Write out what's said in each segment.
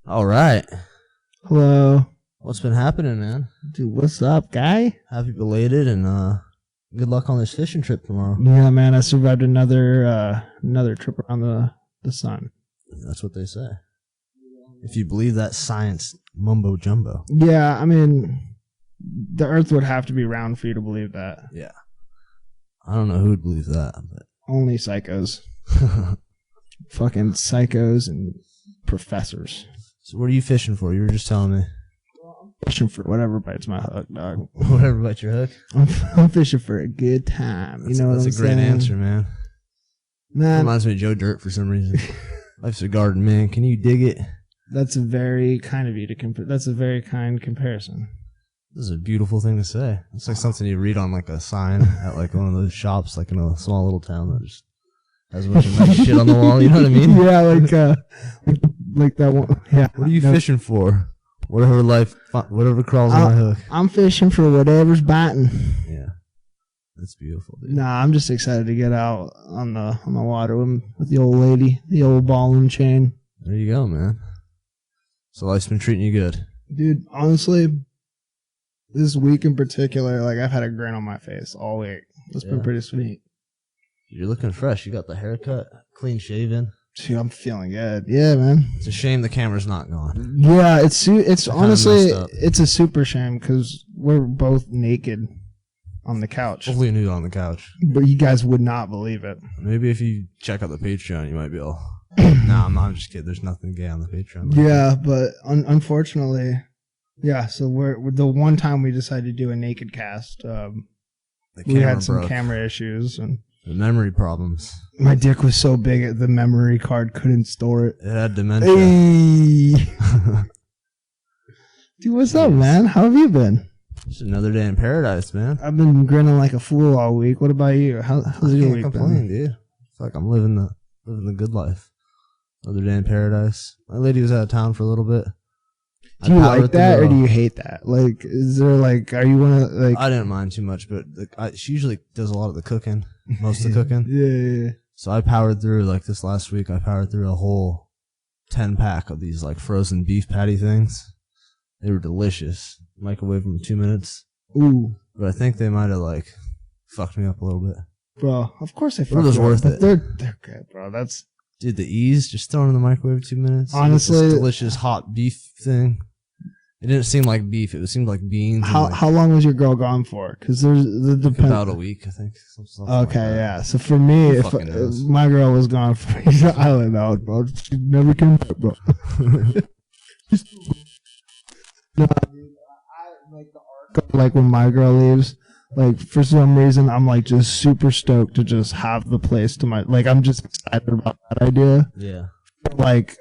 All right. Hello. What's been happening, man? Dude, what's up, guy? Happy belated and good luck on this fishing trip tomorrow. Yeah, man, I survived another trip around the sun. That's what they say. If you believe that science mumbo jumbo. Yeah, I mean, the Earth would have to be round for you to believe that. Yeah. I don't know who would believe that, but only psychos. Fucking psychos and professors. So what are you fishing for? You were just telling me. Fishing for whatever bites my hook, dog. Whatever bites your hook? I'm fishing for a good time. You know what I'm saying? That's a great answer, man. Man. Reminds me of Joe Dirt for some reason. Life's a garden, man. Can you dig it? That's a very kind of you to compare. That's a very kind comparison. This is a beautiful thing to say. It's like something you read on like a sign at like one of those shops, like in a small little town that just has a bunch of nice shit on the wall. You know what I mean? Yeah, like that one. Yeah. What are you fishing for? Whatever crawls on my hook. I'm fishing for whatever's biting. Yeah, that's beautiful, dude. Nah, I'm just excited to get out on the water with the old lady, the old ball and chain. There you go, man. So life's been treating you good, dude. Honestly, this week in particular, like I've had a grin on my face all week. It's been pretty sweet. You're looking fresh. You got the haircut, clean shaven. Dude, I'm feeling good. Yeah, man. It's a shame the camera's not gone. Yeah, it's honestly it's a super shame because we're both naked on the couch. Fully nude on the couch. But you guys would not believe it. Maybe if you check out the Patreon, you might be able. No, I'm just kidding. There's nothing gay on the Patreon. Yeah, but unfortunately, yeah. So we're the one time we decided to do a naked cast. We had some camera issues and the memory problems. My dick was so big the memory card couldn't store it. It had dementia. Hey. Dude, what's up, man? How have you been? Just another day in paradise, man. I've been grinning like a fool all week. What about you? How's your week been? Dude. It's like I'm living the good life. Another day in paradise. My lady was out of town for a little bit. Do you like that or do you hate that? Like, is there like, are you one of like? I didn't mind too much, but she usually does a lot of the cooking, most of the cooking. Yeah. So I powered through, like this last week, I powered through a whole 10-pack of these like frozen beef patty things. They were delicious. Microwave them in 2 minutes. Ooh. But I think they might have like fucked me up a little bit. Bro, of course they fucked me up. It was worth it. They're good, bro. That's. Dude, the ease, just throwing in the microwave 2 minutes. Honestly, this delicious hot beef thing. It didn't seem like beef. It seemed like beans. How long was your girl gone for? Because there's about a week, I think. Okay, yeah. So for me, if my girl was gone for the island out, bro, she never came back, bro. No, like when my girl leaves, like for some reason I'm like just super stoked to just have the place to my like I'm just excited about that idea. Yeah. Like,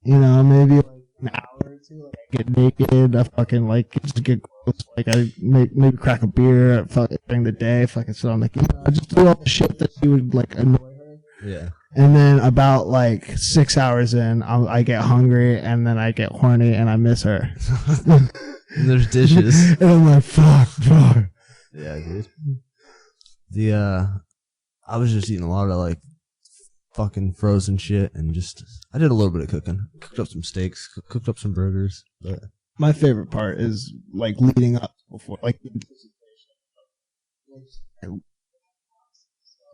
you know, maybe like an hour or two, like I get naked, I fucking like just get close, like I maybe crack a beer during the day, fucking sit on the I just do all the shit that she would like annoy her. Yeah. And then about like 6 hours in, I get hungry and then I get horny and I miss her. And there's dishes. And I'm like, fuck, bro. Yeah, dude. I was just eating a lot of like fucking frozen shit and just I did a little bit of cooking. Cooked up some steaks, cooked up some burgers. But my favorite part is like leading up before like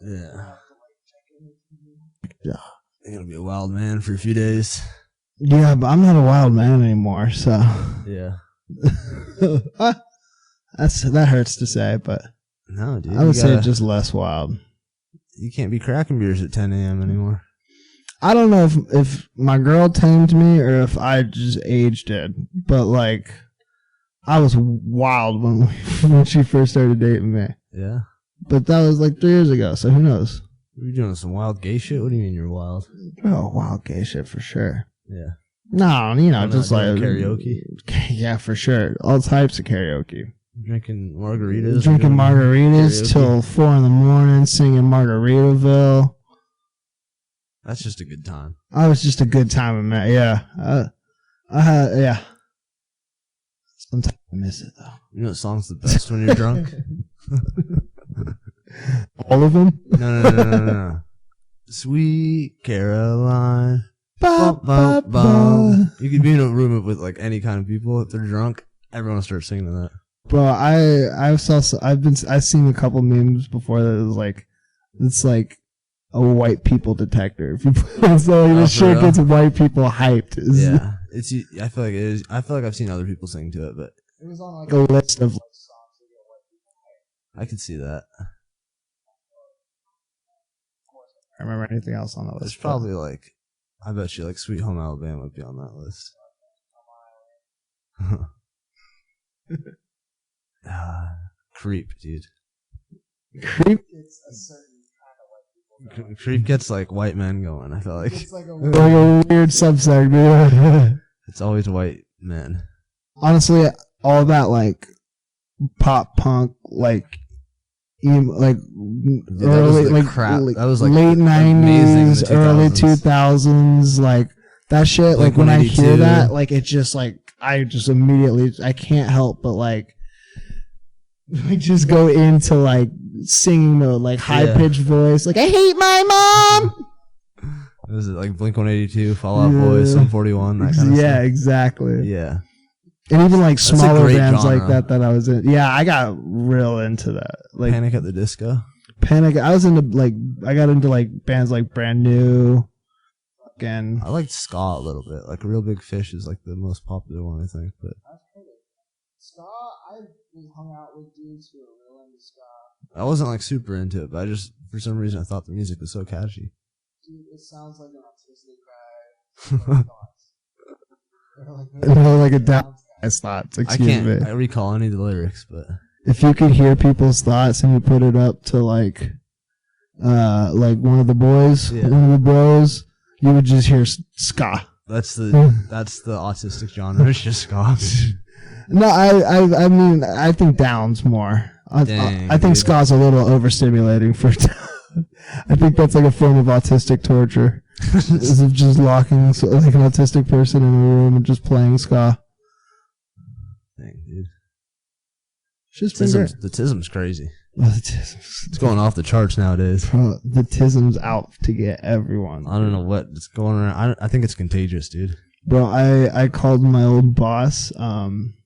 yeah. You're gonna be a wild man for a few days. Yeah, but I'm not a wild man anymore, so yeah. That hurts to say, but no, dude. I would say just less wild. You can't be cracking beers at 10 a.m. anymore. I don't know if my girl tamed me or if I just aged it, but like I was wild when she first started dating me. Yeah. But that was like 3 years ago, so who knows? Were you doing some wild gay shit? What do you mean you're wild? Oh, wild gay shit for sure. Yeah. No, you know, just like karaoke. Yeah, for sure. All types of karaoke. Drinking margaritas. Drinking margaritas till 4 a.m, singing Margaritaville. That's just a good time. I was just a good time, man. Yeah. Yeah. Sometimes I miss it though. You know what song's the best when you're drunk? All of them? No. Sweet Caroline. ba, ba, ba. You could be in a room with like any kind of people. If they're drunk, everyone will start singing to that. Bro, I've seen a couple memes before that is like, it's like a white people detector. If you so like, this shit gets white people hyped. Yeah, I feel like it is. I feel like I've seen other people sing to it, but it was on like a list of like songs that get white people hyped. I could see that. I remember anything else on that list. There's probably like, I bet you like Sweet Home Alabama would be on that list. Creep, dude. Creep gets a certain kind of white people. Creep gets like white men going. I feel like it's like a weird subsect. It's always white men. Honestly, all that like pop punk, like emo, like dude, early, like crap. Like, that was like late '90s, early 2000s, like that shit. Like when I hear that, like it just like I just immediately I can't help but like just go into like singing mode, like high pitched voice, like I hate my mom. Was it like Blink-182, Fall Out Boy, Sum 41, that kind of stuff? Exactly. Yeah. And even like smaller bands genre. Like that I was in. Yeah, I got real into that. Like Panic at the Disco. Panic. I was into like I got into like bands like Brand New. Again, I liked ska a little bit. Like Real Big Fish is like the most popular one, I think. But ska, I hung out with dudes who were real into ska. I wasn't like super into it, but I just for some reason I thought the music was so catchy. Dude, it sounds like an autistic guy. like a down guy's thoughts. I recall any of the lyrics, but if you could hear people's thoughts and you put it up to like one of the boys, one of the bros, you would just hear ska. That's the autistic genre. It's just ska. No, I mean I think Down's more. I think ska's a little overstimulating for. I think that's like a form of autistic torture. Is of just locking like an autistic person in a room and just playing ska. Dang, dude. The tism's crazy. Oh, the tism's. It's going off the charts nowadays. Bro, the tism's out to get everyone. I don't know what's going around. I think it's contagious, dude. Bro, I called my old boss, from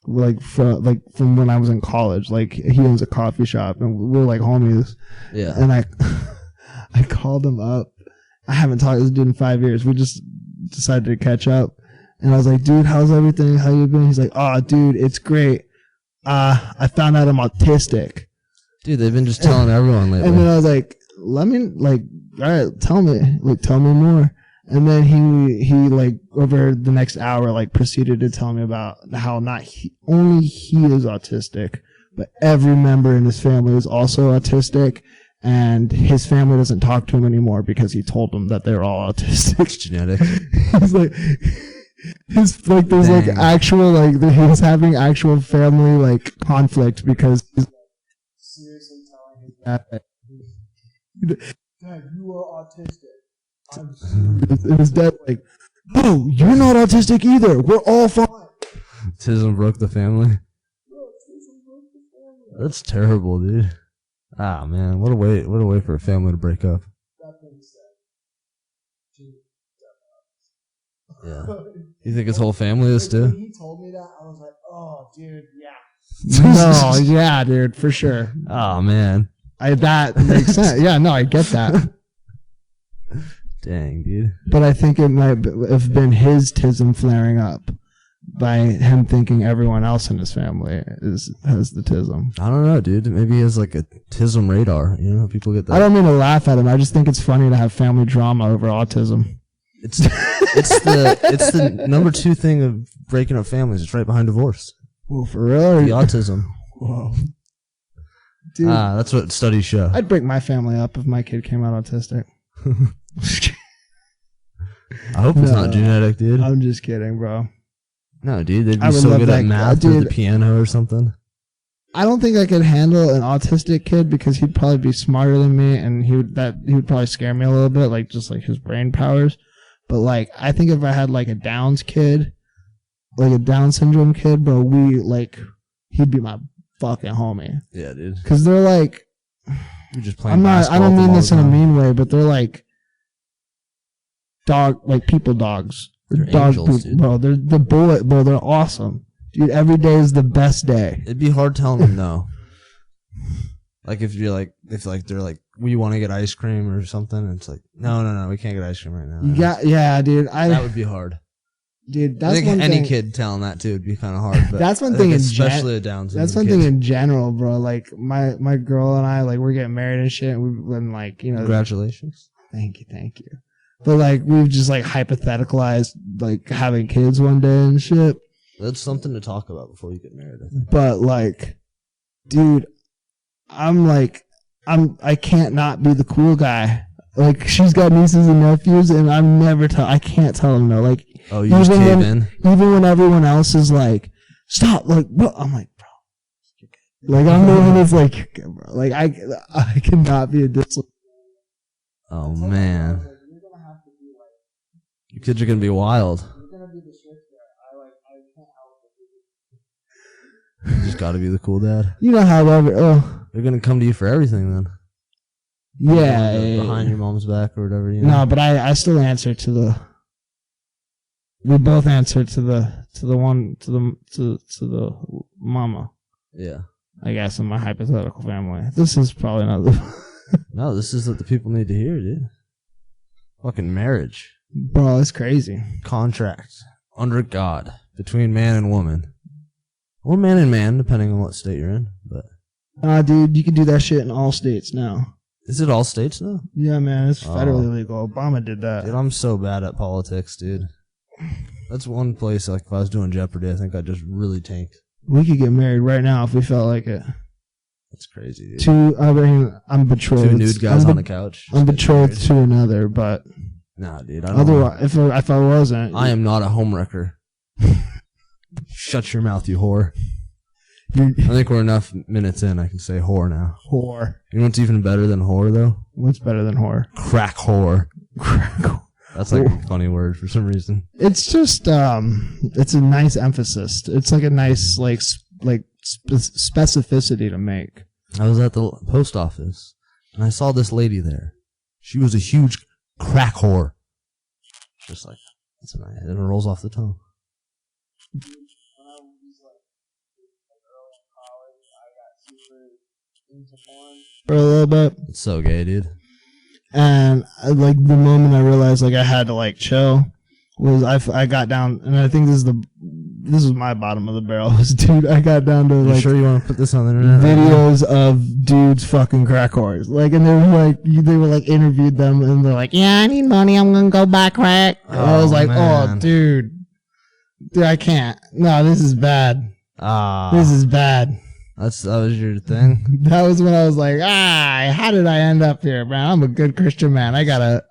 when I was in college. Like he owns a coffee shop and we're like homies. Yeah. And I called him up. I haven't talked to this dude in 5 years. We just decided to catch up. And I was like, dude, how's everything? How you been? He's like, oh, dude, it's great. I found out I'm autistic. Dude, they've been just telling everyone lately. And then I was like, all right, tell me more. And then he like over the next hour like proceeded to tell me about how only he is autistic, but every member in his family is also autistic, and his family doesn't talk to him anymore because he told them that they're all autistic. It's genetic. He's like, there's like actual like he's having actual family like conflict because he's seriously telling his dad, you are autistic. It was dead like, oh, you're not autistic either. We're all fine. Tism broke the family. That's terrible, dude. Ah, man, what a way for a family to break up. Yeah. You think his whole family is too? When he told me that, I was like, oh, dude, yeah. No, yeah, dude, for sure. Oh, man. That makes sense. Yeah, no, I get that. Dang, dude. But I think it might have been his tism flaring up by him thinking everyone else in his family has the tism. I don't know, dude. Maybe he has like a tism radar. You know, people get that. I don't mean to laugh at him. I just think it's funny to have family drama over autism. It's the number 2 thing of breaking up families. It's right behind divorce. Oh, for real? The autism. Whoa. Dude, that's what studies show. I'd break my family up if my kid came out autistic. I hope it's not genetic, dude. I'm just kidding, bro. No, dude, they'd be so good at math or the piano or something. I don't think I could handle an autistic kid because he'd probably be smarter than me, and he would probably scare me a little bit, like just like his brain powers. But like, I think if I had like a Down's kid, like a Down syndrome kid, bro, he'd be my fucking homie. Yeah, dude. Because they're like, you're just playing. I don't mean this in a mean way, but they're like people dogs. They're Dog angels, people, dude. bro. They're the bullet, bro. They're awesome, dude. Every day is the best day. It'd be hard telling them no. Like if they're like, we want to get ice cream or something, and it's like, no, we can't get ice cream right now. Yeah, dude. That would be hard. Dude, I that's think one any thing. kid telling that too would be kind of hard. But That's one thing, especially a Down syndrome. That's one thing in general, bro. Like my girl and I, like we're getting married and shit. We've been like, Congratulations. Thank you. But like we've just like hypotheticalized like having kids one day and shit. That's something to talk about before you get married, I think. But like, dude, I can't not be the cool guy. Like she's got nieces and nephews, and I can't tell them no. Like, oh, you just cave in? Even when everyone else is like, stop, like, what? I'm like, bro, like I'm the one that's like, bro, like I cannot be a dislike. Oh man, you kids are gonna be wild. You just gotta be the cool dad. You know how they're gonna come to you for everything then. Yeah, behind your mom's back or whatever. No, but I still answer to the. We both answer to the mama. Yeah. I guess in my hypothetical family. This is probably not the. No, this is what the people need to hear, dude. Fucking marriage. Bro, it's crazy. Contract under God between man and woman, or man and man, depending on what state you're in. But dude, you can do that shit in all states now. Is it all states now? Yeah, man, it's federally legal. Obama did that. Dude, I'm so bad at politics, dude. That's one place, like, if I was doing Jeopardy, I think I'd just really tank. We could get married right now if we felt like it. That's crazy, dude. I'm betrothed. Two nude guys on the couch. I'm betrothed to another, but... Nah, dude, I don't otherwise, if I wasn't... I am not a homewrecker. Shut your mouth, you whore. I think we're enough minutes in. I can say whore now. Whore. You know what's even better than whore, though? What's better than whore? Crack whore. That's like a funny word for some reason. It's just, it's a nice emphasis. It's like a nice, specificity to make. I was at the post office, and I saw this lady there. She was a huge crack whore. Just like, that's a nice, it rolls off the tongue. For a little bit. It's so gay, dude. And like the moment I realized like I had to like chill was I got down, and I think this was my bottom of the barrel. Dude, I got down to like, you sure you want to put this on the internet? Videos of dudes fucking crack whores. Like, and they were like interviewed them, and they're like, yeah, I need money, I'm gonna go buy crack. And I was like, man. oh, dude, I can't. No, this is bad. This is bad. That was your thing? That was when I was like, how did I end up here, man? I'm a good Christian man. I gotta.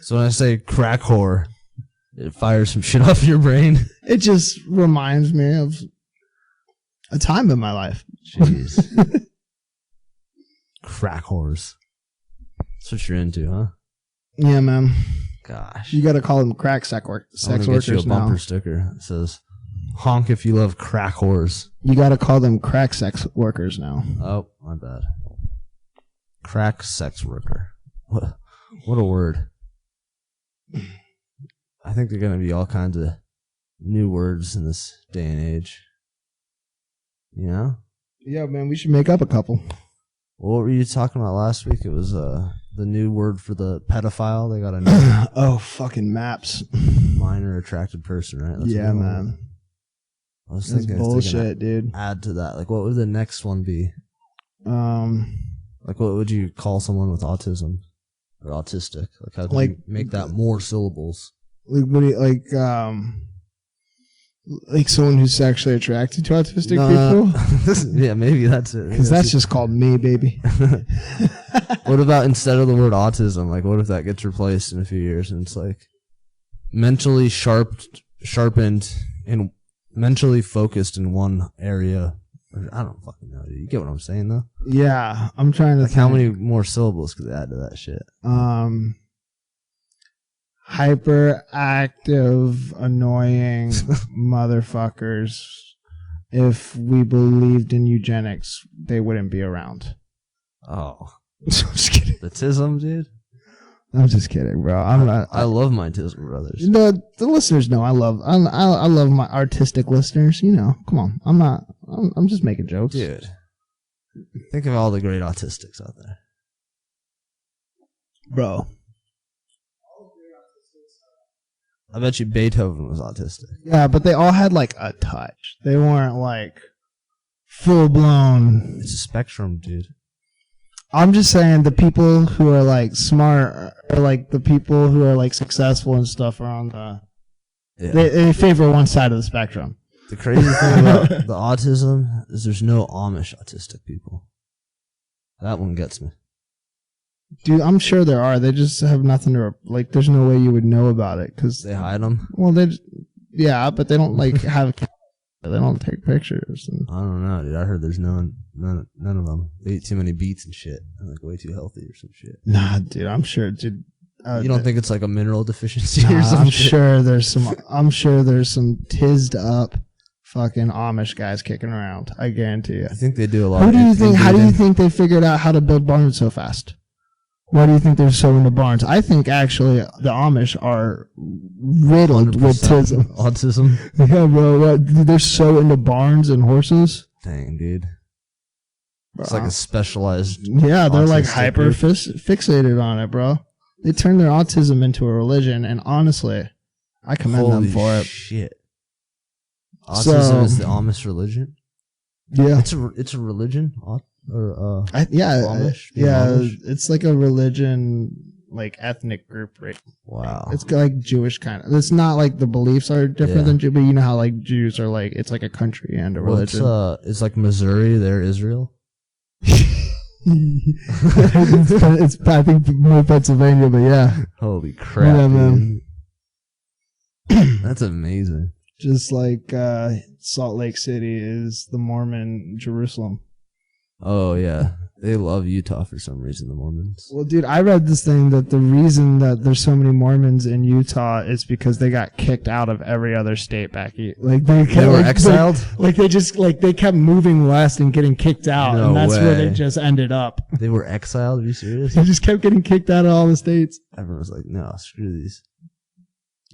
So when I say crack whore, it fires some shit off your brain. It just reminds me of a time in my life. Jeez. Crack whores. That's what you're into, huh? Yeah, man. Gosh. You gotta call them crack sex workers get you a bumper now. sticker that says, honk if you love crack whores. You gotta call them crack sex workers now. Oh, my bad. Crack sex worker. What a word. I think there are going to be all kinds of new words in this day and age. You know? Yeah, man, we should make up a couple. What were you talking about last week? It was the new word for the pedophile. They got a new oh, fucking maps. minor attracted person, right? That's yeah, man. I was That's thinking bullshit, dude. Add to that. Like, what would the next one be? Like, what would you call someone with autism or autistic? Like, how do you make that more syllables? Like, what do you, like someone who's sexually attracted to autistic people? Yeah, maybe that's it. Because that's just called me, baby. What about instead of the word autism? Like, what if that gets replaced in a few years and it's like mentally sharpened and mentally focused in one area? I don't fucking know. You get what I'm saying, though? Yeah, I'm trying to think. How many more syllables could they add to that shit? Hyperactive, annoying motherfuckers. If we believed in eugenics, they wouldn't be around. Oh. I'm just kidding. The tism, dude? I'm just kidding, bro. I'm not. I love my Tism brothers. The listeners know I love my artistic listeners. You know, come on. I'm just making jokes, dude. Think of all the great autistics out there, bro. I bet you Beethoven was autistic. Yeah, but they all had like a touch. They weren't like full blown. It's a spectrum, dude. I'm just saying the people who are like smart or like the people who are like successful and stuff are on the. Yeah. They favor one side of the spectrum. The crazy thing about the autism is there's no Amish autistic people. That one gets me. Dude, I'm sure there are. They just have nothing to like. There's no way you would know about it because they hide them. Well, yeah, but they don't like have. They don't take pictures. And, I don't know, dude. I heard there's none of them. They eat too many beets and shit. They're like way too healthy or some shit. Nah, dude. I'm sure, dude. You don't think it's like a mineral deficiency or something? I'm sure there's some tizzed up fucking Amish guys kicking around. I guarantee you. I think they do a lot. How do you think they figured out how to build barns so fast? Why do you think they're so into barns? I think actually the Amish are riddled with autism. Yeah, bro. They're so into barns and horses. Dang, dude. It's like a specialized. Yeah, they're like hyper fixated on it, bro. They turn their autism into a religion, and honestly, I commend them for it. Shit. Autism is the Amish religion? Yeah. It's a religion? Amish? It's like a religion, like ethnic group, right? Wow. It's like Jewish kind of. It's not like the beliefs are different than Jew, but you know how like Jews are like, it's like a country and a religion. It's like Missouri, they're Israel. it's I think more Pennsylvania, but yeah. Holy crap, yeah, man. That's amazing. Just like Salt Lake City is the Mormon Jerusalem. Oh yeah, they love Utah for some reason. The Mormons. Well, dude, I read this thing that the reason that there's so many Mormons in Utah is because they got kicked out of every other state back east. Like they were exiled. They kept moving west and getting kicked out, no and that's way. where they just ended up. They were exiled. Are you serious? They just kept getting kicked out of all the states. Everyone was like, "No, screw these."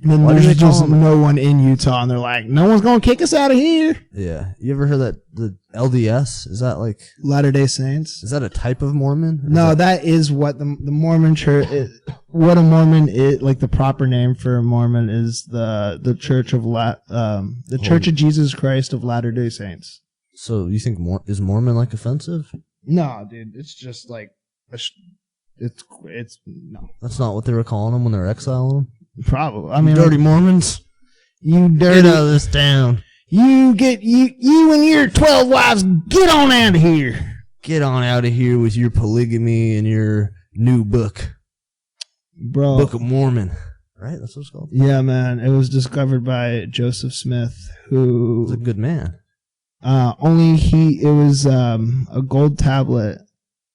And then there's just no one in Utah, and they're like, "No one's gonna kick us out of here." Yeah, you ever heard that the LDS is that like Latter-day Saints? Is that a type of Mormon? No, that is what the Mormon church. What a Mormon is, like the proper name for a Mormon is the Church of Church of Jesus Christ of Latter-day Saints. So you think is Mormon like offensive? No, dude, it's just like it's no. That's not what they were calling them when they were exiling them. Probably. I mean, dirty Mormons. You dirty. Get out of this town. You and your 12 wives, get on out of here. Get on out of here with your polygamy and your new book. Bro. Book of Mormon. Right? That's what it's called? Yeah, man. It was discovered by Joseph Smith, who... He's a good man. It was a gold tablet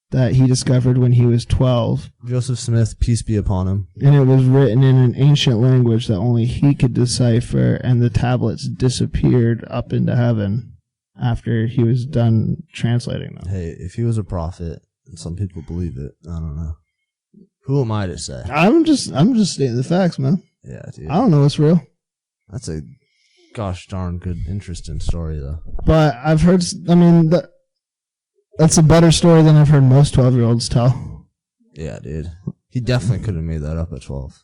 that he discovered when he was 12. Joseph Smith, peace be upon him. And it was written in an ancient language that only he could decipher, and the tablets disappeared up into heaven after he was done translating them. Hey, if he was a prophet, and some people believe it, I don't know. Who am I to say? I'm just stating the facts, man. Yeah, dude. I don't know what's real. That's a gosh darn good, interesting story, though. But I've heard, that's a better story than I've heard most 12-year-olds tell. Yeah, dude. He definitely could have made that up at 12.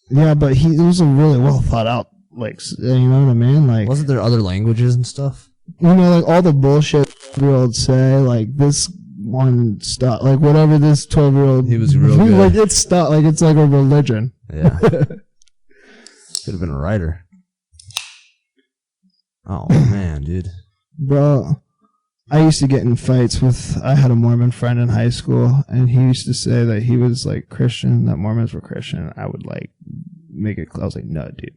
Yeah, but it was a really well thought out, like, you know what I mean? Like, wasn't there other languages and stuff? You know, like all the bullshit 12-year-olds say, like this one stuff, like whatever this 12-year-old. He was real good. Like it's stuff, like it's like a religion. Yeah. Could have been a writer. Oh man, dude. Bro. I used to get in fights I had a Mormon friend in high school, and he used to say that he was like Christian, that Mormons were Christian. I would like make it clear. I was like, no, dude,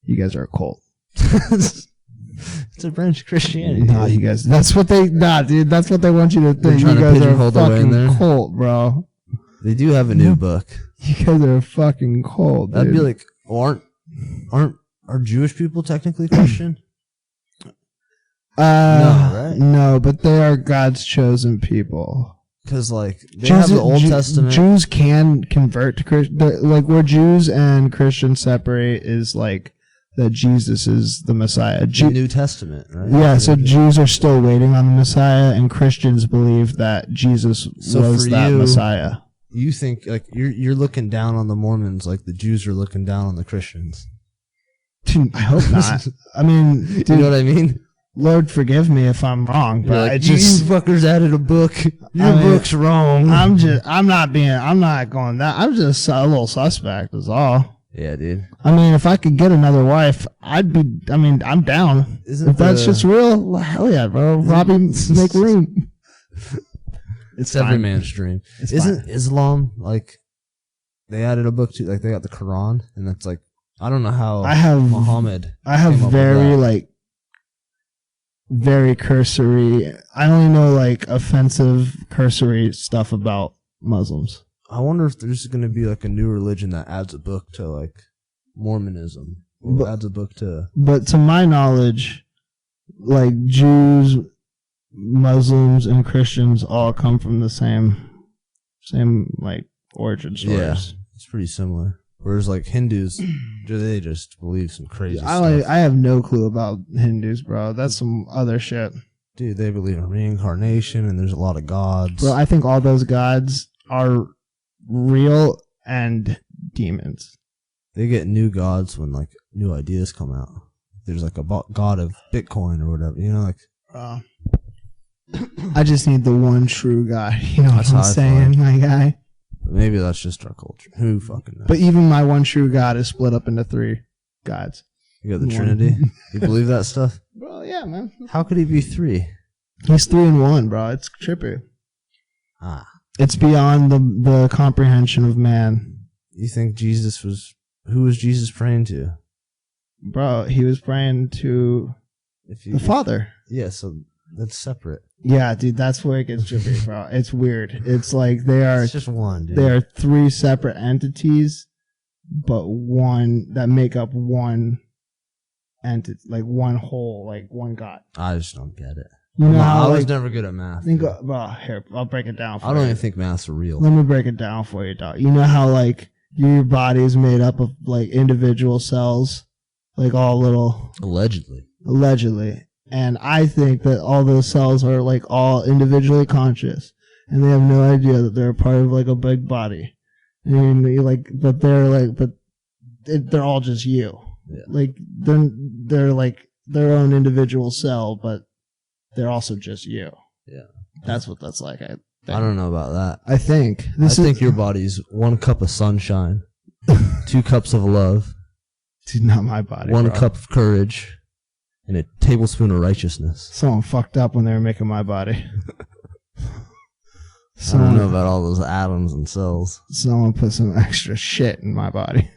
you guys are a cult. It's a branch of Christianity. Nah, you guys, dude, that's what they want you to think. You guys are a fucking cult, bro. They do have a new book. You guys are a fucking cult, That'd be like, are Jewish people technically Christian? No, right? No, but they are God's chosen people. because like they have the Old Testament. Jews can convert to Christian. Like where Jews and Christians separate is like that Jesus is the Messiah. The New Testament, right? Yeah, so Jews are still waiting on the Messiah, and Christians believe that Jesus was that Messiah. You think like you're looking down on the Mormons like the Jews are looking down on the Christians. Dude, I hope not. I mean, dude, you know what I mean? Lord forgive me if I'm wrong, but like, I just you fuckers added a book. Your book's wrong. I'm not going that. I'm just a little suspect is all. Yeah, dude. I mean, if I could get another wife, I'm down. If that's just real, well, hell yeah, bro. Robbie, make room. It's every man's dream. Isn't Islam like they added a book to like they got the Quran and that's like I don't know how Muhammad. I have very cursory. I only know like offensive cursory stuff about Muslims. I wonder if there's going to be like a new religion that adds a book to like Mormonism. Or adds a book to. But to my knowledge, like Jews, Muslims, and Christians all come from the same like origin stories. Yeah, it's pretty similar. Whereas like Hindus, they just believe some crazy stuff. I have no clue about Hindus, bro. That's some other shit. Dude, they believe in reincarnation and there's a lot of gods. Bro, I think all those gods are real and demons. They get new gods when like new ideas come out. There's like a god of Bitcoin or whatever, you know, like. I just need the one true God. You know what I'm saying, my guy? Maybe that's just our culture. Who fucking knows? But even my one true God is split up into 3 gods. You got the Trinity? You believe that stuff? Bro, yeah, man. How could he be 3? He's 3 in 1, bro. It's trippy. It's beyond the comprehension of man. You think Jesus was... Who was Jesus praying to? Bro, he was praying to the Father. Yeah, so that's separate. Yeah, dude, that's where it gets trippy, bro. It's weird. It's like it's just one, dude. They are 3 separate entities, but one that make up one entity, like one whole, like one God. I just don't get it. You know I was never good at math. Here, I'll break it down for you. I don't even think math's real. Let me break it down for you, dog. You know how like your body is made up of like individual cells, like all little. Allegedly. And I think that all those cells are like all individually conscious, and they have no idea that they're part of like a big body. And they're all just you. Yeah. Like they're like their own individual cell, but they're also just you. Yeah, that's what that's like. I don't know about that. I think your body's 1 cup of sunshine, 2 cups of love. Dude, not my body. 1 cup of courage. And a tablespoon of righteousness. Someone fucked up when they were making my body. I don't know about all those atoms and cells. Someone put some extra shit in my body.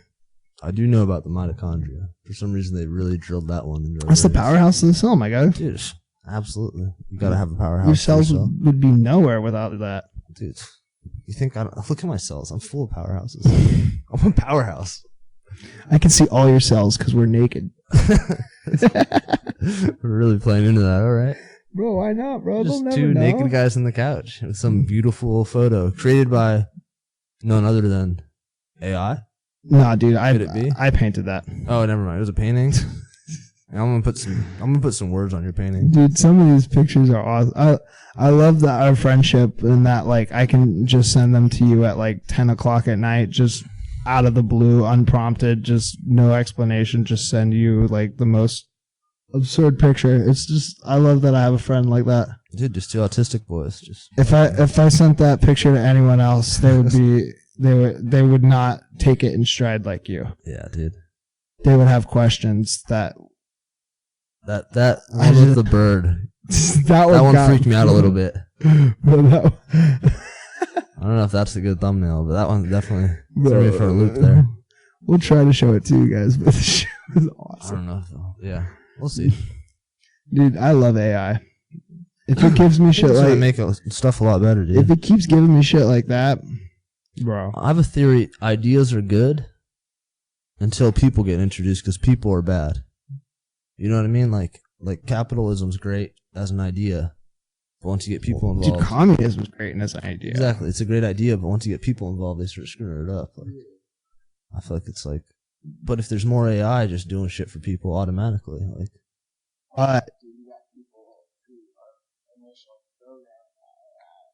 I do know about the mitochondria. For some reason, they really drilled that one into our That's the powerhouse of the cell, my guy. Dude, absolutely. You gotta have a powerhouse. Your cells would be nowhere without that. Dude, you think I don't... Look at my cells. I'm full of powerhouses. I'm a powerhouse. I can see all your cells because we're naked. We're really playing into that, all right? Bro, why not, bro? Just 2 naked guys on the couch with some beautiful photo created by none other than AI. Nah, dude, I painted that. Oh, never mind. It was a painting. I'm gonna put some words on your painting, dude. Some of these pictures are awesome. I love that our friendship and that like I can just send them to you at like 10 o'clock at night, just out of the blue, unprompted, just no explanation, just send you like the most absurd picture. It's just, I love that I have a friend like that. Dude, just 2 autistic boys. Just if I sent that picture to anyone else, they would not take it in stride like you. Yeah, dude. They would have questions that I love the bird. that one freaked me out a little bit. I don't know if that's a good thumbnail, but that one definitely threw me for a loop there. We'll try to show it to you guys, but the show is awesome. I don't know if yeah, we'll see. Dude, I love AI. If it gives me shit like... make stuff a lot better, dude. If it keeps giving me shit like that, bro. I have a theory. Ideas are good until people get introduced, because people are bad. You know what I mean? Like capitalism's great as an idea But once you get people Dude, involved, communism is great in this idea. exactly, it's a great idea. But once you get people involved, they start screwing it up. Like, I feel like it's like, but if there's more AI just doing shit for people automatically, like,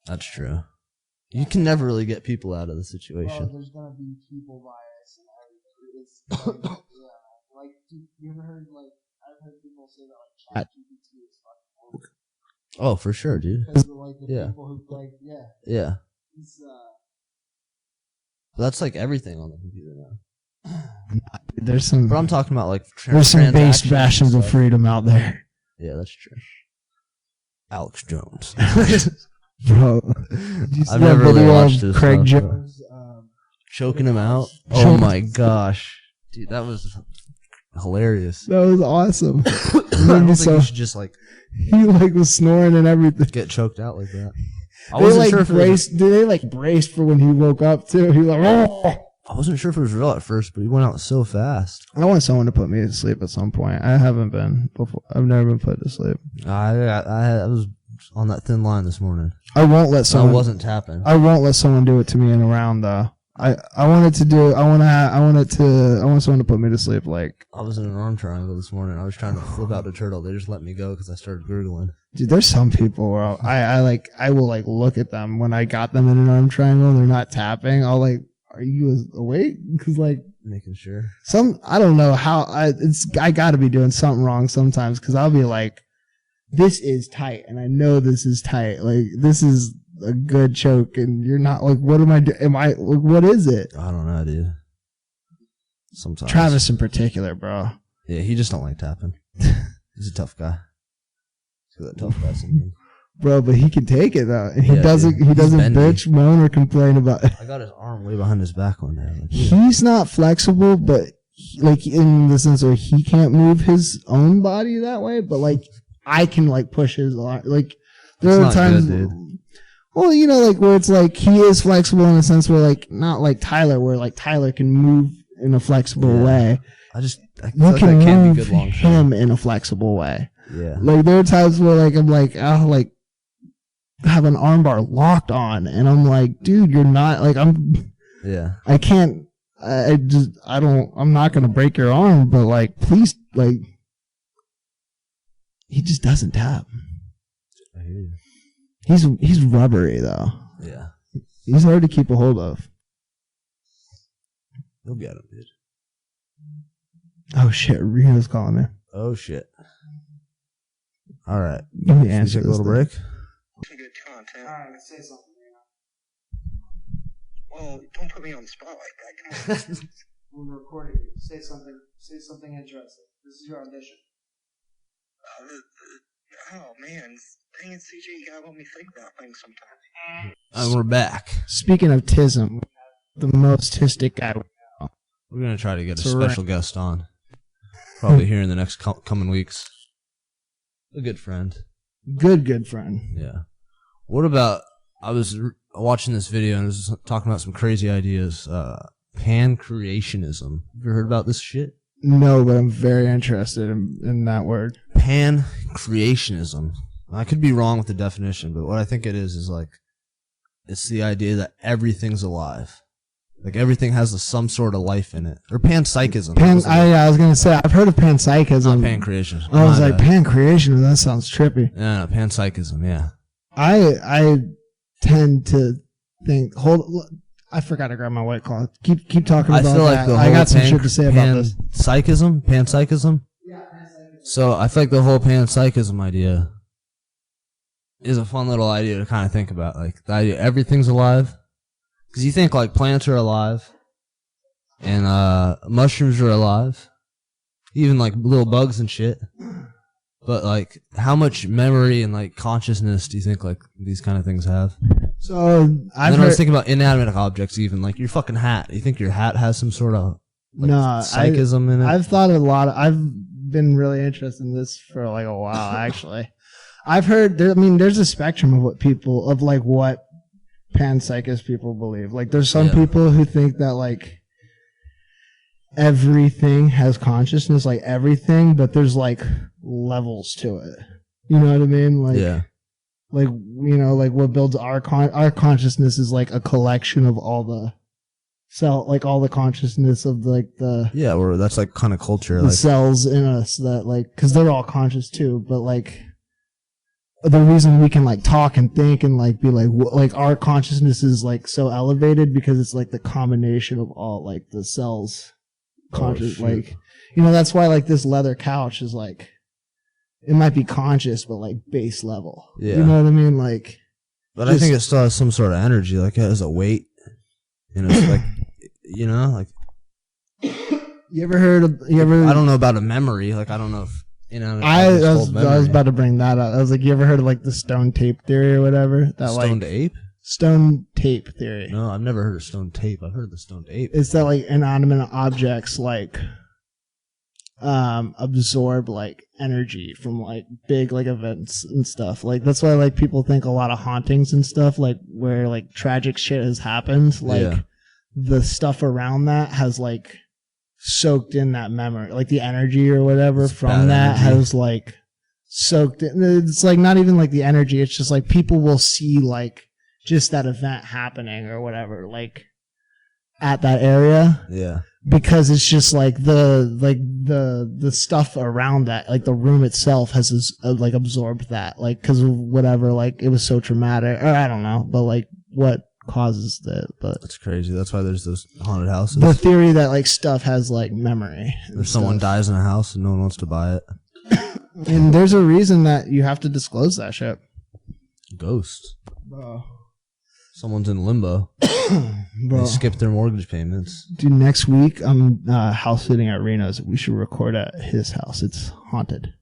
that's true. You can never really get people out of the situation. Well, there's gonna be people bias and everything. It's like, yeah, like you ever heard like I've heard people say that like ChatGPT is fucking woke. Oh, for sure, dude. Because like the Yeah. people who like Yeah. It's, But that's like everything on the computer now. there's some But I'm talking about like there's some base transactions bastions and of stuff. freedom out there. Yeah, that's true. Alex Jones. Bro, I've never really watched this Craig stuff, Jones choking him out. Oh my gosh, dude, that was hilarious. that was awesome. I don't think you should just like He like was snoring and everything. get choked out like that. I They wasn't like sure if it was, braced. Did they like braced for when he woke up too? He was like, oh. I wasn't sure if it was real at first, but he went out so fast. I want someone to put me to sleep at some point. I haven't been before. I've never been put to sleep. I was on that thin line this morning. I won't let So I someone. wasn't tapping. I won't let someone do it to me in a round though. I want someone to put me to sleep. Like, I was in an arm triangle this morning. I was trying to flip out the turtle. They just let me go because I started gurgling. dude, there's some people where I will like look at them when I got them in an arm triangle and they're not tapping. I'll like, are you awake? Because like Making sure. I don't know how I got to be doing something wrong sometimes because I'll be like, this is tight and I know this is tight. Like this is a good choke and you're not like, what am I doing? What is it? I don't know, dude. Sometimes. Travis in particular, bro. Yeah, he just don't like tapping. He's a tough guy. He's got that tough guy syndrome. Bro, but he can take it though. And Yeah, he doesn't dude. He's bendy. bitch, moan, or complain about it. I got his arm way behind his back one day. Like, He's not flexible, but like in the sense where he can't move his own body that way, but like I can like push his arm. Like there That's are not times good, dude. well, you know, like where it's like he is flexible in a sense where like not like Tyler, where like Tyler can move in a flexible way. I feel You like can that can't move be good long term. him in a flexible way. Yeah. Like there are times where like I'm like I'll like have an armbar locked on, and I'm like, dude, you're not like Yeah. I can't. I'm not gonna break your arm, but like, please, like, he just doesn't tap. I hear you. He's rubbery though. Yeah. He's hard to keep a hold of. You'll get him, dude. Oh shit, Reno's calling me. Oh shit. All right. Let me Should we answer take a this little thing. break. Some good content. All right, say something. Well, don't put me on the spot like that. Come on. We're recording you. Say something. Say something interesting. This is your audition. Oh man, dang it, CJ, you gotta let me think about things sometimes. And we're back. Speaking of tism, the most tistic guy. We're gonna try to get a So special guest on. Probably here in the next coming weeks. A good friend. Good friend. Yeah. What about? I was watching this video and it was talking about some crazy ideas. Pan-creationism. Have you heard about this shit? No, but I'm very interested in that word. Pan-creationism. I could be wrong with the definition, but what I think it is like, it's the idea that everything's alive. Like everything has some sort of life in it. Or panpsychism. I was gonna say I've heard of panpsychism. Not pancreation. I was like pancreation. That sounds trippy. No, panpsychism. Yeah. I tend to think. I forgot to grab my white claw. Keep talking about I feel like that. the I whole got some shit to say about this. Panpsychism. So I feel like the whole panpsychism idea is a fun little idea to kind of think about. Like the idea everything's alive. Because you think like plants are alive, and mushrooms are alive, even like little bugs and shit. But like, how much memory and like consciousness do you think like these kind of things have? So I was thinking about inanimate objects, even like your fucking hat. You think your hat has some sort of like, psychism in it? I've thought a lot. I've been really interested in this for like a while, actually. I've heard. There's a spectrum of what panpsychist people believe. Like there's some people who think that like everything has consciousness, like everything, but there's like levels to it. You know what I mean? Like like, you know, like what builds our consciousness is like a collection of all the like all the consciousness of like the or that's like kind of culture, the like cells in us that like, because they're all conscious too, but like the reason we can like talk and think and like be like our consciousness is like so elevated because it's like the combination of all like the cells conscious, like, you know, that's why like this leather couch is like, it might be conscious but like base level, you know what I mean, like, but I think it still has some sort of energy, like it has a weight, you know, it's like, you know, like you ever I don't know about a memory, like I don't know if, you know, I was about to bring that up. I was like, you ever heard of like the stone tape theory or whatever? That stoned ape? Stone tape theory. No, I've never heard of stone tape. I've heard of the stoned ape. It's that like inanimate objects like absorb like energy from like big like events and stuff. Like that's why like people think a lot of hauntings and stuff, like where like tragic shit has happened, like the stuff around that has like soaked in that memory, like the energy or whatever from that has like soaked in. It's like not even like the energy, it's just like people will see like just that event happening or whatever, like at that area, because it's just like the stuff around that, like the room itself has like absorbed that, like because of whatever, like it was so traumatic, or I don't know, but like what causes that. But it's crazy. That's why there's those haunted houses. The theory that like stuff has like memory. If someone dies in a house and no one wants to buy it, and there's a reason that you have to disclose that shit. Ghosts. Bro. Someone's in limbo. They skip their mortgage payments. Dude, next week I'm house sitting at Reno's. We should record at his house. It's haunted.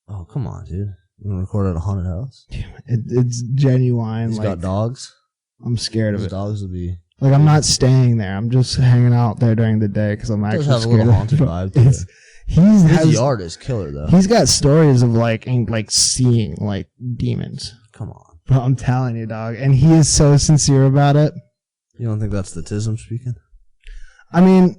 Oh, come on, dude. We're gonna record at a haunted house? It's genuine. He's got dogs? I'm scared of it. Dogs will be... Like, I'm not staying there. I'm just hanging out there during the day because I'm actually scared. It does have a little haunted vibe to it. His yard is killer, though. He's got stories of, like seeing, like, demons. Come on. Bro, I'm telling you, dog. And he is so sincere about it. You don't think that's the tism speaking? I mean,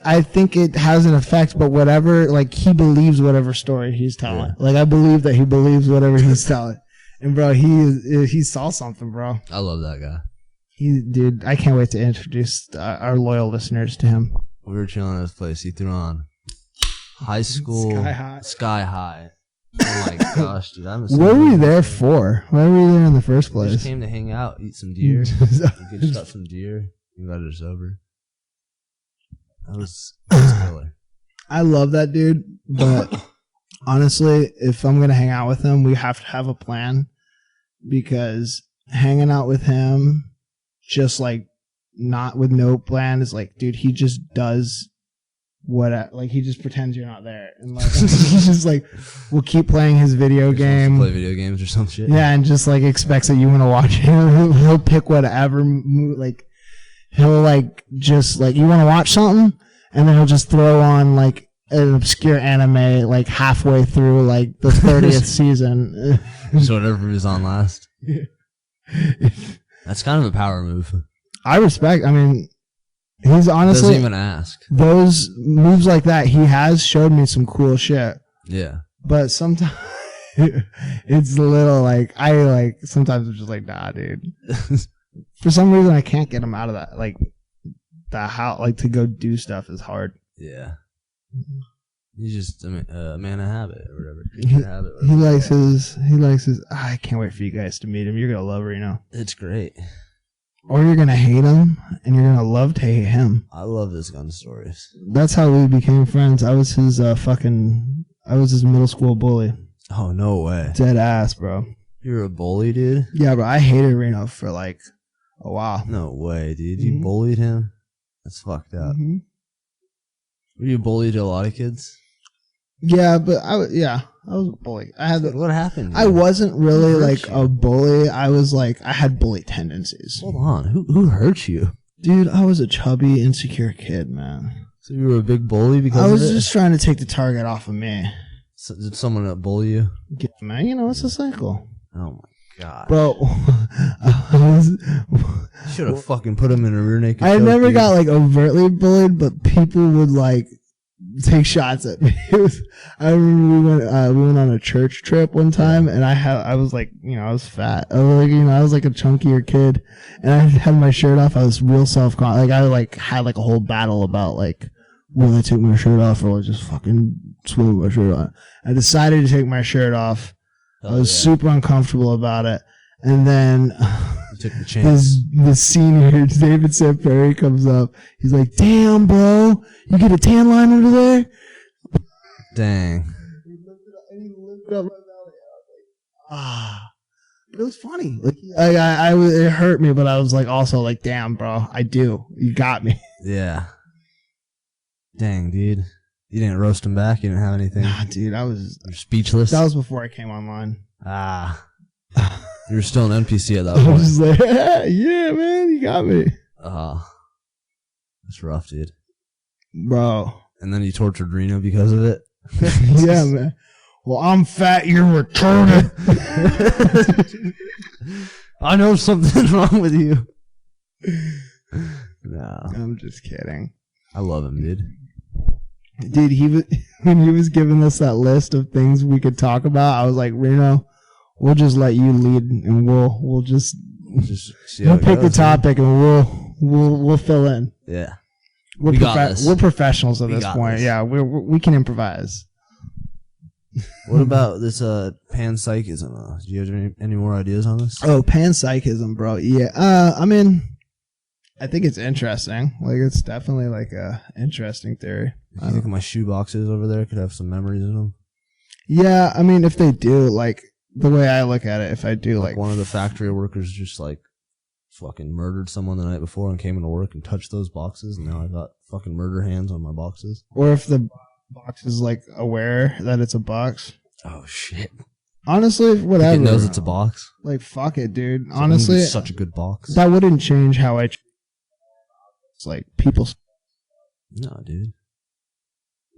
I think it has an effect, but whatever, like, he believes whatever story he's telling. Yeah. Like, I believe that he believes whatever he's telling. And, bro, he saw something, bro. I love that guy. Dude, I can't wait to introduce our loyal listeners to him. We were chilling at his place. He threw on High School Sky High. Oh my gosh, dude! What were we there for? Why were we there in the first place? We just came to hang out, eat some deer. We just got some deer. He invited us over. That was killer. I love that dude, but honestly, if I'm gonna hang out with him, we have to have a plan, because hanging out with him just like not with no plan is like, dude, he just does what, like, he just pretends you're not there, and like he's just like, we'll keep playing his video game, play video games or some shit. Yeah, and just like expects that you want to watch him. He'll pick whatever, like he'll like just like, you want to watch something, and then he'll just throw on like an obscure anime like halfway through like the 30th season. Just whatever was on last. That's kind of a power move. I respect. I mean, he's honestly doesn't even ask. Those moves like that, he has showed me some cool shit. Yeah. But sometimes it's a little like, sometimes I'm just like, nah, dude. For some reason, I can't get him out of that. Like, the how, like, to go do stuff is hard. Yeah. He's just a man of habit or whatever. Habit, he likes his, I can't wait for you guys to meet him. You're going to love Reno. It's great. Or you're going to hate him, and you're going to love to hate him. I love his gun stories. That's how we became friends. I was his I was his middle school bully. Oh, no way. Dead ass, bro. You're a bully, dude? Yeah, bro. I hated Reno for like a while. No way, dude. You bullied him? That's fucked up. Mm-hmm. Were you bullied to a lot of kids? Yeah, but I was a bully. What happened? Dude? I wasn't really like a bully. I was like, I had bully tendencies. Hold on. Who hurt you? Dude, I was a chubby, insecure kid, man. So you were a big bully because of it? I was just trying to take the target off of me. So did someone bully you? Yeah, man, you know, it's a cycle. Oh my god. Bro, you should have fucking put him in a rear naked I never got like overtly bullied, but people would like take shots at me. I remember we went on a church trip one time, and I was like, I was fat. I was like, I was like a chunkier kid, and I had my shirt off. I was real self-conscious. Like I had like a whole battle about like, will I take my shirt off or will I just fucking swim with my shirt on? I decided to take my shirt off. I was super uncomfortable about it, and then took the chance. The senior, David St. Perry, comes up. He's like, damn, bro, you get a tan line under there? Dang. He lifted up my belly. I was like, ah. But it was funny. Like, it hurt me, but I was like, also like, damn, bro, I do. You got me. Yeah. Dang, dude. You didn't roast him back? You didn't have anything? Nah, dude, you're speechless? That was before I came online. Ah. You were still an NPC at that I point. was just like, yeah, man, you got me. That's rough, dude. Bro. And then you tortured Reno because of it? Yeah, man. Well, I'm fat, you're retarded. I know something's wrong with you. No. I'm just kidding. I love him, dude. Dude, when he was giving us that list of things we could talk about, I was like, Reno, we'll just let you lead, and we'll just see how we'll pick the topic, and we'll fill in. Yeah, we're professionals at this point. This. Yeah, we can improvise. What about this panpsychism? Do you have any more ideas on this? Oh, panpsychism, bro. Yeah. I mean, I think it's interesting. Like, it's definitely like a interesting theory. I think my shoe boxes over there could have some memories in them. Yeah, I mean, if they do, like, the way I look at it, if I do, like one of the factory workers just like fucking murdered someone the night before and came into work and touched those boxes, and now I got fucking murder hands on my boxes. Or if the box is like aware that it's a box. Oh shit. Honestly, whatever. It knows it's a box. Like, fuck it, dude. Honestly, it's such a good box. That wouldn't change how I. It's like people. No, dude.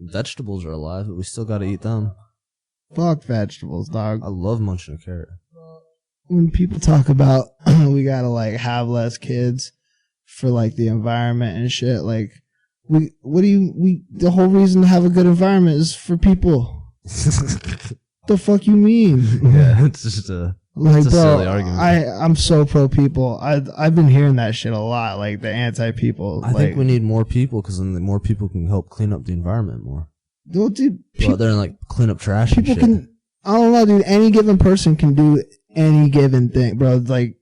Vegetables are alive, but we still gotta eat them. Fuck vegetables, dog. I love munching a carrot. When people talk about we gotta like have less kids for like the environment and shit, like the whole reason to have a good environment is for people. The fuck you mean? Yeah, it's just a silly argument. I'm so pro people. I've been hearing that shit a lot, like the anti people. I think we need more people because then the more people can help clean up the environment more. Well, dude, go out there and like clean up trash. People can. I don't know, dude. Any given person can do any given thing, bro. Like,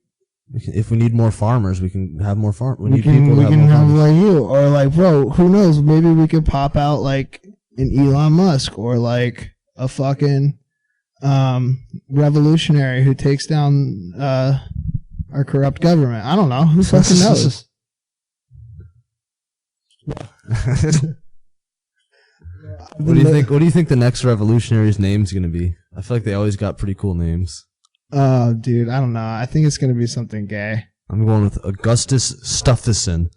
if we need more farmers, we can have more farmers. We can have like you, or like, bro. Who knows? Maybe we could pop out like an Elon Musk or like a fucking revolutionary who takes down our corrupt government. I don't know. Who fucking knows? What do you think the next revolutionary's name's gonna be? I feel like they always got pretty cool names. Oh, dude, I don't know. I think it's gonna be something gay. I'm going with Augustus Stufferson.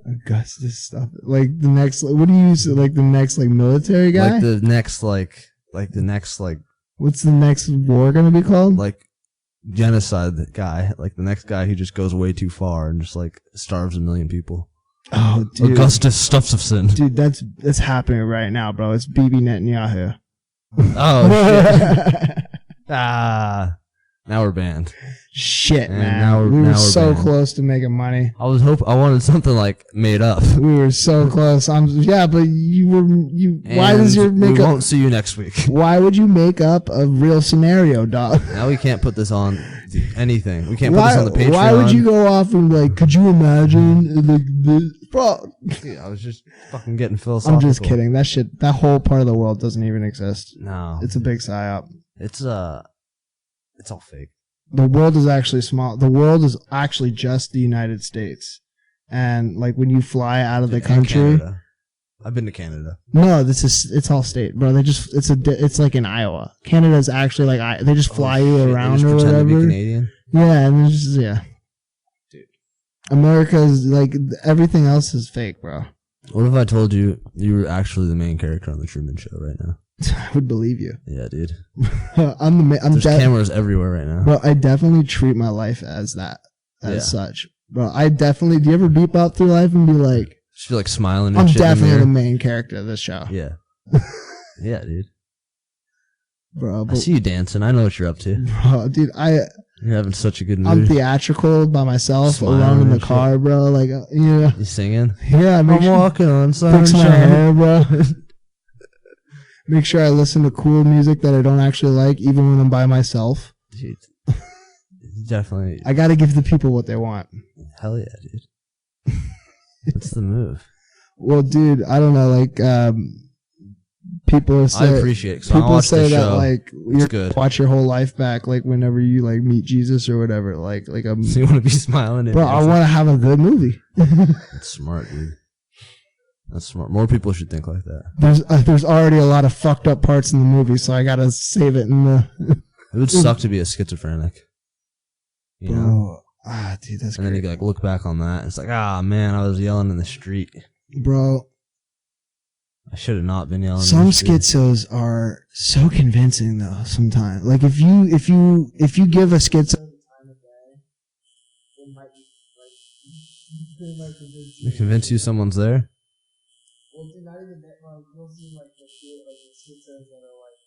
Augustus stuff. Like the next. What do you use? Like the next like military guy. Like the next What's the next war gonna be called? Like genocide guy. Like the next guy who just goes way too far and just like starves 1 million people. Oh, dude. Augustus Stufferson. Dude, that's happening right now, bro. It's Bibi Netanyahu. Oh, shit. Now we're banned. Shit, man. We were so close to making money. I wanted something like made up. We were so close. Yeah, but why does your makeup? We won't see you next week. Why would you make up a real scenario, dog? Now we can't put this on anything. We can't put this on the Patreon. Why would you go off and like, could you imagine the bro? Yeah, I was just fucking getting philosophical. I'm just kidding. That whole part of the world doesn't even exist. No. It's a big psyop. It's all fake. The world is actually small. The world is actually just the United States. And like when you fly out of the country, I've been to Canada. No, it's all state, bro. It's like in Iowa. Canada's actually like they just fly you around or whatever. To be Canadian? Yeah, and yeah. Dude. America is like everything else is fake, bro. What if I told you were actually the main character on the Truman Show right now? I would believe you. Yeah, dude. There's cameras everywhere right now. Bro, I definitely treat my life as that, such. Bro, do you ever beep out through life and be like, Just feel like smiling and I'm shit in the definitely the mirror. main character of this show. Yeah. Yeah, dude. Bro, I see you dancing. I know what you're up to. bro, dude, You're having such a good mood. I'm theatrical by myself, Smiling alone in the and shit. car, bro. Like, yeah. You singing? Yeah, I'm walking on fix my sunshine. hair, bro. Make sure I listen to cool music that I don't actually like, even when I'm by myself. Dude, definitely. I gotta give the people what they want. Hell yeah, dude. That's the move. Well, dude, I don't know, like, people say, I appreciate it. So I people watched say the that, show. like, It's you good. watch your whole life back, like, whenever you, like, meet Jesus or whatever. Like, I'm, So you want to be smiling? bro, I want to have a good movie. That's smart, dude. That's smart. More people should think like that. There's already a lot of fucked up parts in the movie, so I gotta save it in the. It would suck to be a schizophrenic. You know? Dude, that's And then you great. like look back on that. And it's like, man, I was yelling in the street. Bro, I should have not been yelling. some in the street. schizos are so convincing though. Sometimes, like if you give a schizo the time of day, it might They convince you someone's there. Well, dude, not even that. You'll see like the shit, like the schizos that are like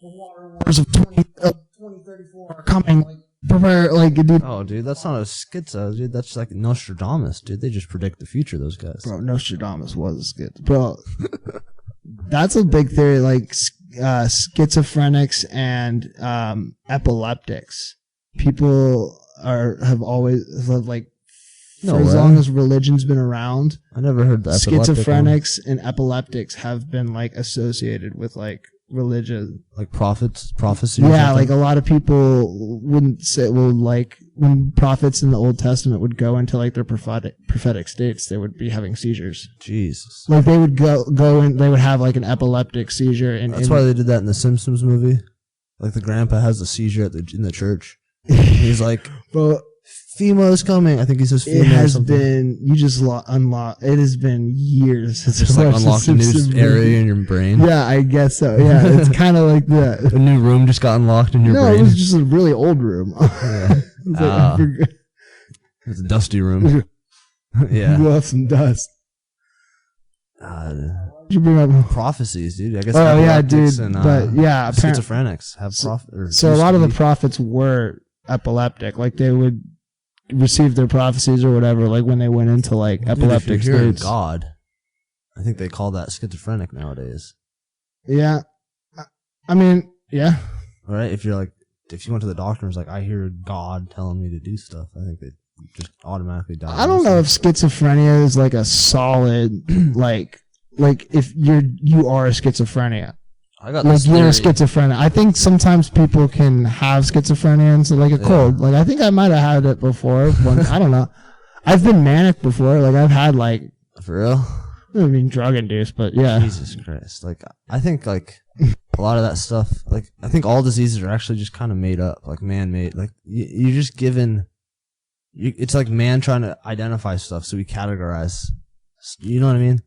the water wars of 2034 are coming. Like prepare, like dude. Oh, dude, that's not a schizo, dude. That's like Nostradamus, dude. They just predict the future. Those guys. Bro, Nostradamus was a schizo. Bro, that's a big theory. Like schizophrenics and epileptics. People have always like for as long as religion's been around. I never heard that. Schizophrenics and epileptics have been like associated with like religion. Like prophecy. Or Yeah, something? like a lot of people wouldn't say, well, like when prophets in the Old Testament would go into like their prophetic states, they would be having seizures. Jesus. Like they would go and they would have like an epileptic seizure. And That's why they did that in the Simpsons movie. Like the grandpa has a seizure in the church. He's like, But FEMA's coming. I think he says FEMA. it has or something. been, you just unlock. It has been years since Just I like watched the unlocked a new Simpsons movie. area in your brain. Yeah, I guess so. Yeah, it's kind of like that. A new room just got unlocked in your No, brain. it was just a really old room. Yeah. It's like, I forgot. It's a dusty room. Yeah. Blew off some dust. Did you bring up prophecies, dude? I guess. Oh yeah, dude. And, but yeah, schizophrenics have so a lot of the prophets were epileptic. Like they would receive their prophecies or whatever. Like when they went into like epileptic if you're hearing states. God, I think they call that schizophrenic nowadays. Yeah, I mean, yeah. Right? If you went to the doctor and was like, I hear God telling me to do stuff, I think they just automatically die. I don't know if schizophrenia is like a solid like if you are a schizophrenia. I got Like this you're a theory. schizophrenic. I think sometimes people can have schizophrenia and so like a cold. Like I think I might have had it before. I don't know. I've been manic before. Like I've had like For real? I mean drug induced, but yeah. Jesus Christ. Like I think like a lot of that stuff, like I think all diseases are actually just kind of made up, like man-made. Like you're just given. It's like man trying to identify stuff, so we categorize. You know what I mean?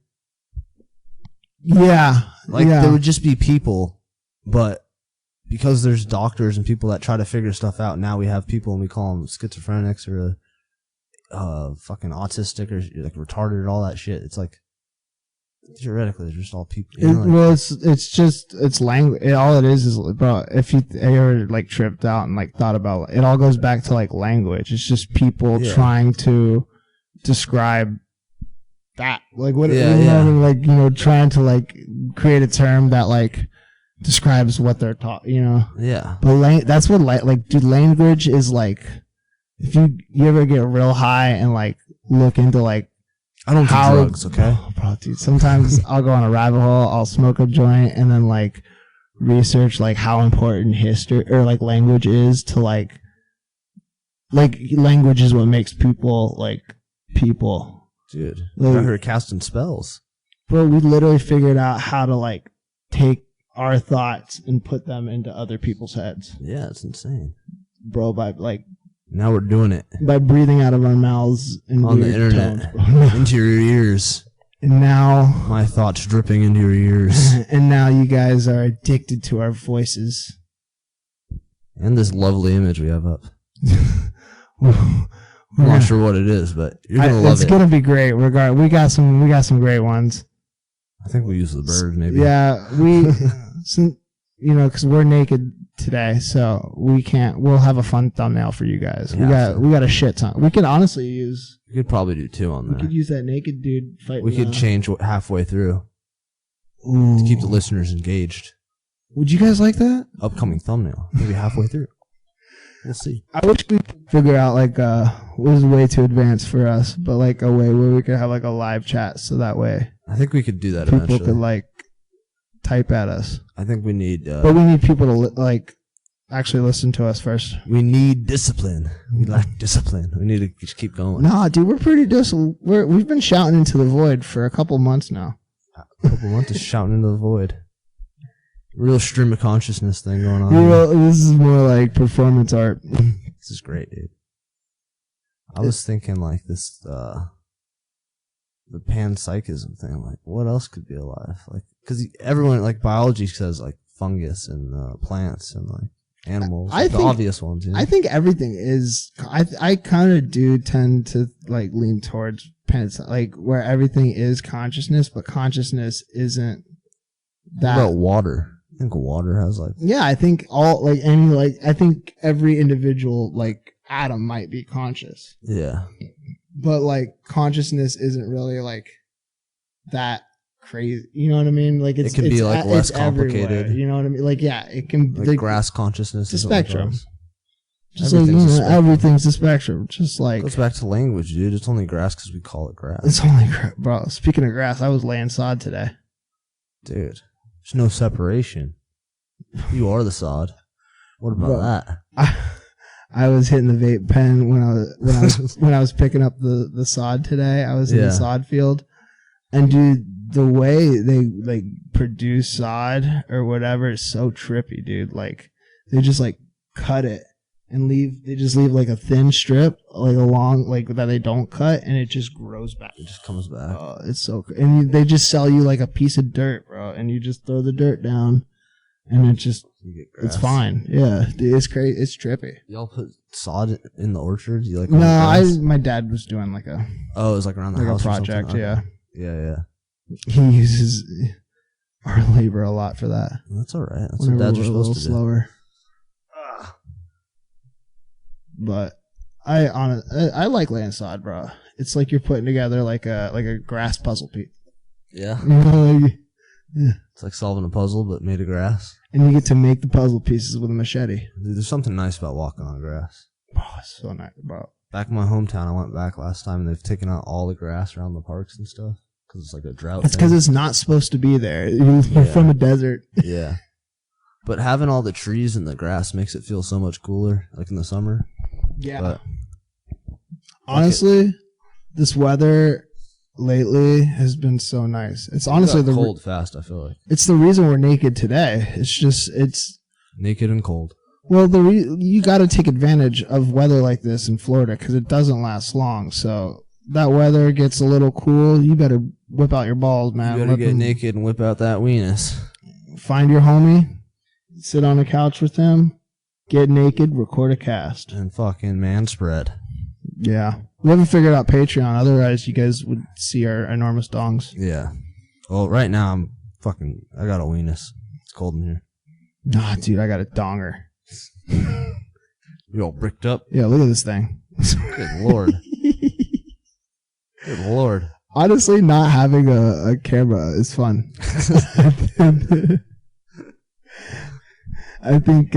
Yeah. Like yeah. there would just be people, but because there's doctors and people that try to figure stuff out, now we have people and we call them schizophrenics or fucking autistic or like retarded, all that shit. It's like theoretically they're just all people. You know, like, well, it's language. All it is, bro. If you ever like tripped out and like thought about it, all goes back to like language. It's just people trying to describe that, like what, you know, like you know, trying to like create a term that like describes what they're taught. You know. Yeah. But that's what like, dude, language is like. If you ever get real high and like look into like. I don't do drugs, okay? Oh, bro, dude, sometimes I'll go on a rabbit hole, I'll smoke a joint, and then, like, research, like, how important history, or, like, language is to, like, language is what makes people, like, people. Dude, Like, I heard casting spells. Bro, we literally figured out how to, like, take our thoughts and put them into other people's heads. Yeah, it's insane. Bro, by, like... Now we're doing it. By breathing out of our mouths in on the weird internet. tones, into your ears. And now... My thoughts dripping into your ears. And now you guys are addicted to our voices. And this lovely image we have up. I'm not sure what it is, but you're gonna love it. It's gonna be great. We got some great ones. I think we use the bird, maybe. Yeah, because we're naked today, so we'll have a fun thumbnail for you guys. We got a shit ton. We could honestly use. We could probably do 2 on there. We could use that naked dude fighting. We could change halfway through. Ooh. To keep the listeners engaged. Would you guys like that? Upcoming thumbnail, maybe halfway through. We'll see. I wish we could figure out it was way too advanced for us, but like a way where we could have like a live chat, so that way I think we could do that people eventually. could like type at us. I think we need. But we need people to actually listen to us first. We need discipline. We lack discipline. We need to just keep going. Nah, dude, we're pretty we've been shouting into the void for a couple months now. A couple months of shouting into the void. Real stream of consciousness thing going on. This is more like performance art. This is great, dude. I was thinking like this, the panpsychism thing. Like, what else could be alive? Like, because everyone, like, biology says like fungus and plants and like animals. I think the obvious ones. You know? I think everything is. I kind of do tend to like lean towards like where everything is consciousness, but consciousness isn't that. What about water? I think water has like. Yeah, I think I think every individual like atom might be conscious. Yeah. But like consciousness isn't really like that crazy. You know what I mean? Like it can be like less complicated. Everywhere, you know what I mean? Like yeah, it can like grass consciousness. It's a spectrum. Just like everything's a spectrum. Just like goes back to language, dude. It's only grass because we call it grass. It's only grass, bro. Speaking of grass, I was laying sod today, dude. There's no separation. You are the sod. What about that? I was hitting the vape pen when I was picking up the sod today. I was in the sod field, and dude, the way they like produce sod or whatever is so trippy, dude. Like they just like cut it and leave. They just leave like a thin strip, like a long, like that they don't cut, and it just grows back. It just comes back. Oh, it's so. And they just sell you like a piece of dirt, bro, and you just throw the dirt down, and it just it's fine. Yeah, dude, it's crazy. It's trippy. Y'all put sod in the orchard? You like? No, my dad was doing like a. Oh, it was like around the house. A project, yeah. Yeah. He uses our labor a lot for that. That's all right. That's what dads are supposed to do. Slower. But I like laying sod, bro. It's like you're putting together like a grass puzzle piece. Yeah. You know, yeah. It's like solving a puzzle, but made of grass. And you get to make the puzzle pieces with a machete. Dude, there's something nice about walking on grass. Oh, it's so nice, bro. Back in my hometown, I went back last time, and they've taken out all the grass around the parks and stuff because it's like a drought. It's because it's not supposed to be there. You're from a desert. Yeah. But having all the trees and the grass makes it feel so much cooler, like in the summer. Yeah. But honestly, this weather lately has been so nice. It's honestly the cold fast. I feel like it's the reason we're naked today. It's naked and cold. Well, you got to take advantage of weather like this in Florida because it doesn't last long. So that weather gets a little cool. You better whip out your balls, man. You better get naked and whip out that weenus. Find your homie, sit on a couch with him, get naked, record a cast, and fucking man spread. Yeah. We haven't figured out Patreon. Otherwise, you guys would see our enormous dongs. Yeah. Well, right now, I got a weenus. It's cold in here. Nah, dude, I got a donger. You all bricked up? Yeah, look at this thing. Good Lord. Good Lord. Honestly, not having a camera is fun. I think...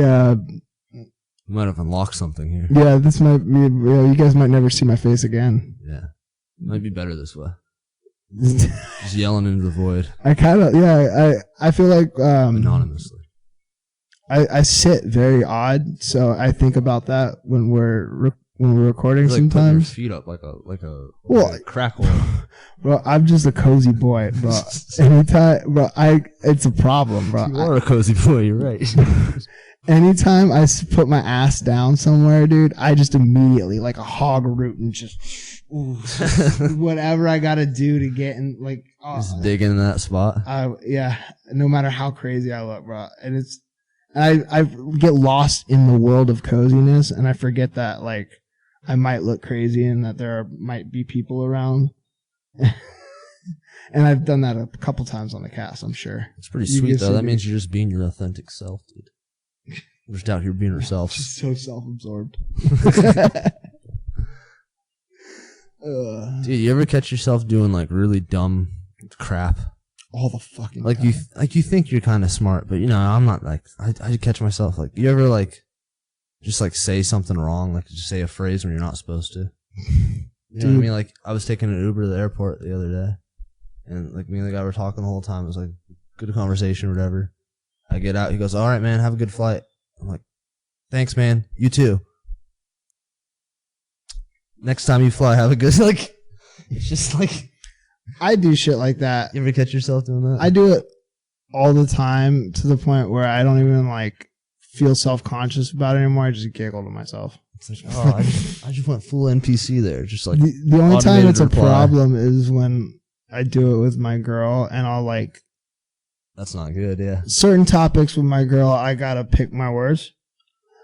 You might have unlocked something here. Yeah, this might be. You guys might never see my face again. Yeah, might be better this way. Just yelling into the void. I kind of I feel like anonymously. I sit very odd, so I think about that when we're recording. You're like sometimes putting your feet up like a crack hole. Bro, I'm just a cozy boy, bro. Anytime, bro, it's a problem, bro. You are a cozy boy. You're right. Anytime I put my ass down somewhere, dude, I just immediately, like a hog root, and just whatever I gotta do to get in, like... just dig in that spot? Yeah, no matter how crazy I look, bro. And I get lost in the world of coziness, and I forget that, like, I might look crazy and that might be people around. And I've done that a couple times on the cast, I'm sure. It's pretty sweet, though. That means you're just being your authentic self, dude. You're just out here being yourself. Just so self-absorbed. Dude, you ever catch yourself doing like really dumb crap? All the fucking like time. you think you're kind of smart, but I'm not. Like I catch myself like, you ever like just like say something wrong, like just say a phrase when you're not supposed to. You know what I mean? Like I was taking an Uber to the airport the other day, and like me and the guy were talking the whole time. It was like good conversation or whatever. I get out, he goes, "All right, man, have a good flight." I'm like, "Thanks, man. You too. Next time you fly, have a good..." Like, it's just like, I do shit like that. you ever catch yourself doing that? I do it all the time to the point where I don't even like feel self-conscious about it anymore. I just giggle to myself. It's like, oh, I just went full NPC there. Just like the only time it's reply. a problem is when I do it with my girl, and I'll like. That's not good. Yeah. Certain topics with my girl, I gotta pick my words,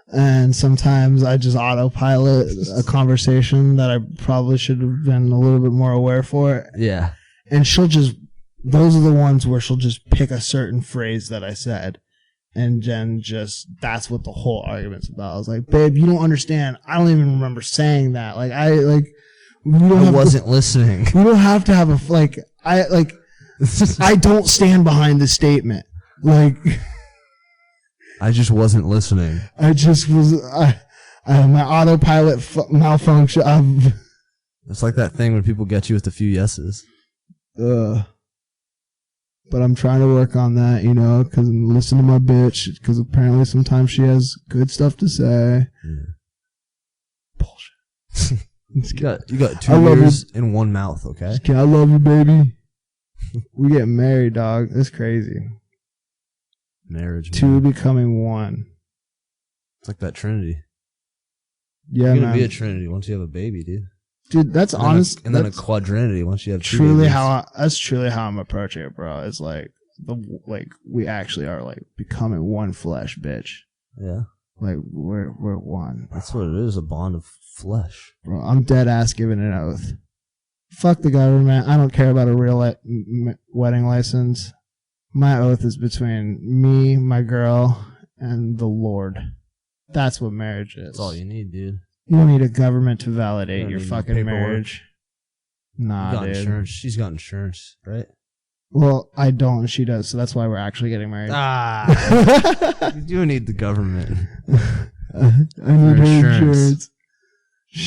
and sometimes I just autopilot a conversation that I probably should have been a little bit more aware for. Yeah. And those are the ones where she'll just pick a certain phrase that I said. And then that's what the whole argument's about. I was like, babe, you don't understand. I don't even remember saying that. Like, I wasn't listening. You don't have to have I don't stand behind the statement. Like, I just wasn't listening. I just was, my autopilot malfunction. It's like that thing when people get you with a few yeses. But I'm trying to work on that, because listen to my bitch, because apparently sometimes she has good stuff to say. Yeah. Bullshit. You got 2 ears in one mouth, okay? I love you, baby. We get married, dog. It's crazy. Marriage. 2 becoming 1. It's like that Trinity. Yeah, You're gonna man. be a Trinity once you have a baby, dude. Dude, that's honest. And then a quadrinity once you have 2 truly babies. that's truly how I'm approaching it, bro. It's like we actually are like becoming one flesh, bitch. Yeah. Like we're one. That's what it is, a bond of flesh. Bro, I'm dead ass giving an oath. Fuck the government. I don't care about a real wedding license. My oath is between me, my girl, and the Lord. That's what marriage is. That's all you need, dude. You don't need a government to validate your need fucking paperwork. marriage. Nah, You got dude. insurance. She's got insurance, right? Well, I don't, and she does, so that's why we're actually getting married. You do need the government. I need her insurance.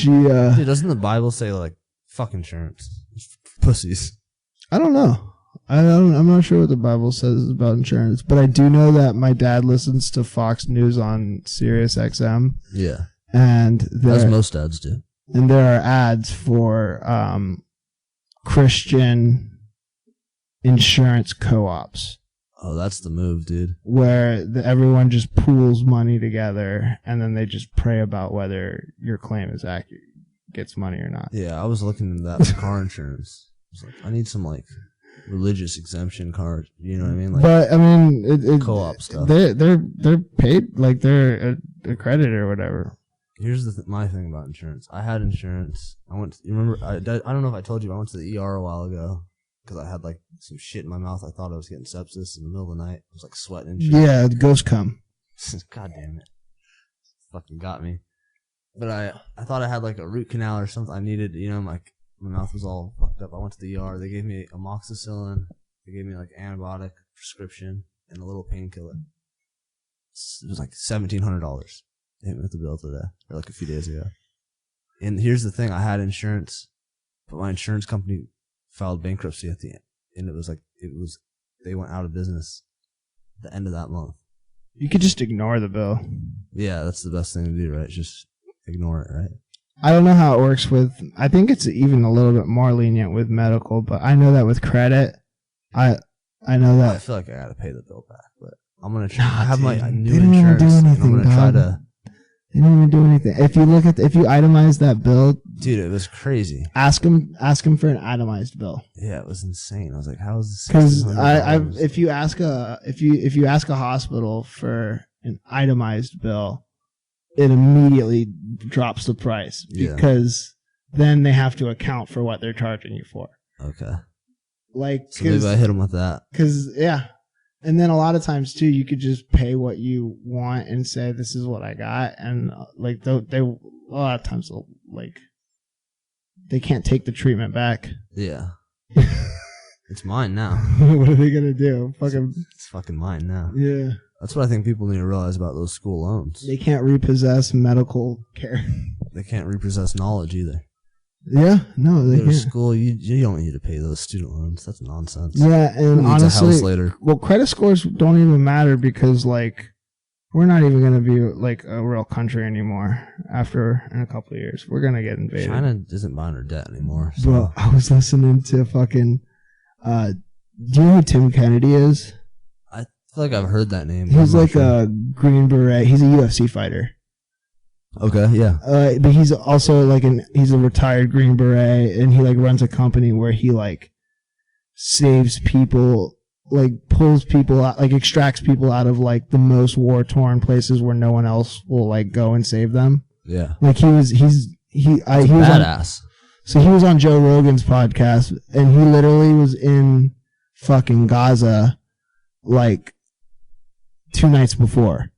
Dude, doesn't the Bible say, like, fuck insurance? It's pussies. I don't know. I'm not sure what the Bible says about insurance, but I do know that my dad listens to Fox News on Sirius XM. Yeah. And as most dads do. And there are ads for Christian insurance co-ops. Oh, that's the move, dude. Where everyone just pools money together, and then they just pray about whether your claim is accurate, gets money or not. Yeah, I was looking into that for car insurance. I was like, I need some like religious exemption card. You know what I mean? Like, but I mean, co-op stuff. They're paid, like they're accredited or whatever. Here's my thing about insurance. I had insurance. You remember? I don't know if I told you. I went to the ER a while ago because I had like some shit in my mouth. I thought I was getting sepsis in the middle of the night. I was like sweating and shit. Yeah, ghost cum. God damn it! Fucking got me. But I thought I had like a root canal or something. I needed, my mouth was all fucked up. I went to the ER. They gave me amoxicillin. They gave me like antibiotic prescription and a little painkiller. It was like $1,700. They hit me with the bill today, or like a few days ago. And here's the thing: I had insurance, but my insurance company filed bankruptcy at the end, and they went out of business at the end of that month. You could just ignore the bill. Yeah, that's the best thing to do, right? Just ignore it, right? I don't know how it works I think it's even a little bit more lenient with medical, but I know that with credit, I know that. I feel like I gotta pay the bill back, but I'm gonna try. I have dude, my new they don't insurance, even do anything, and I'm gonna try to. They don't even do anything. If you itemize that bill, dude, it was crazy. Ask him for an itemized bill. Yeah, it was insane. I was like, how is this? Because if you ask a hospital for an itemized bill, it immediately drops the price Yeah. because then they have to account for what they're charging you for. Okay. Like, So maybe I hit them with that. Because, yeah. And then a lot of times, too, you could just pay what you want and say, this is what I got. And, like, they a lot of times, like, they can't take the treatment back. Yeah. It's mine now. What are they going to do? It's fucking mine now. Yeah. That's what I think people need to realize about those school loans. They can't repossess medical care. They can't repossess knowledge either. Yeah, no, they Go to can't. school, you don't need to pay those student loans. That's nonsense. Yeah, and Who needs honestly, a house later? well, credit scores don't even matter because, like, we're not even going to be, like, a real country anymore after in a couple of years. We're going to get invaded. China isn't buying her debt anymore. So. Bro, I was listening to fucking, do you know who Tim Kennedy is? I feel like I've heard that name. He's like a Green Beret. He's a UFC fighter. Okay, yeah. But he's also like he's a retired Green Beret, and he like runs a company where he like saves people, like pulls people out, like extracts people out of like the most war torn places where no one else will like go and save them. Yeah. Like he was badass. So he was on Joe Rogan's podcast, and he literally was in fucking Gaza like 2 nights before.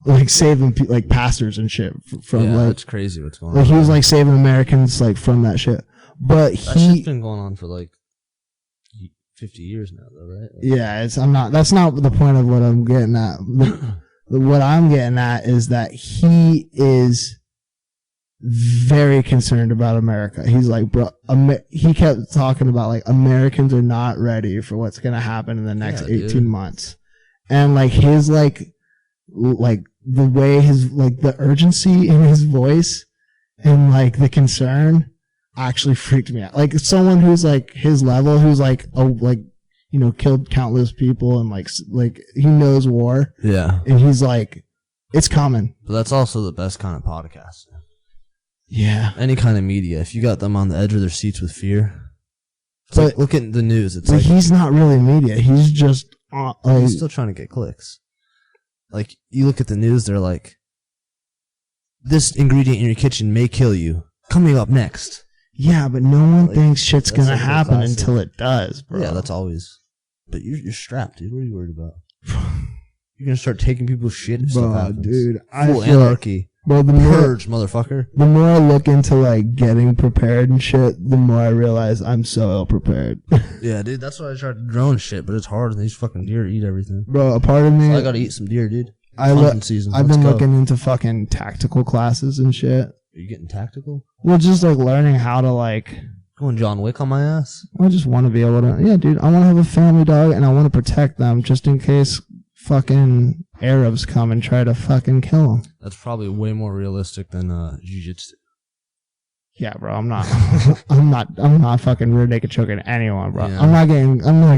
Like saving like pastors and shit from like that's crazy what's going on. Like he was like saving Americans like from that shit. But that shit's been going on for like 50 years now though, right? Yeah, that's not the point of what I'm getting at. What I'm getting at is that he is very concerned about America. He's like, bro, he kept talking about like Americans are not ready for what's going to happen in the next 18 months. And like his like the way his like the urgency in his voice and like the concern actually freaked me out. Like someone who's like his level, who's like killed countless people and like he knows war. Yeah. And he's like, it's coming. But that's also the best kind of podcast. Yeah. Any kind of media. If you got them on the edge of their seats with fear. But look at the news. It's like he's not really media. He's just he's still trying to get clicks. Like, you look at the news, they're like, this ingredient in your kitchen may kill you. Coming up next. Yeah, but no one thinks shit's going to happen until it does, bro. Yeah, that's always. But you're strapped, dude. What are you worried about? You're going to start taking people's shit and stuff happens. Dude. Full anarchy. Well, Purge, motherfucker. The more I look into, like, getting prepared and shit, the more I realize I'm so ill-prepared. Yeah, dude, that's why I tried to drone shit, but it's hard. These fucking deer eat everything. Bro, a part of me... So I gotta eat some deer, dude. Season. I've been looking into fucking tactical classes and shit. Are you getting tactical? Well, just, like, learning how to, like... Going John Wick on my ass? I just want to be able to... Yeah, dude, I want to have a family dog, and I want to protect them just in case fucking Arabs come and try to fucking kill them. That's probably way more realistic than jiu-jitsu. Yeah, bro, I'm not fucking rear naked choking anyone, bro. Yeah. I'm not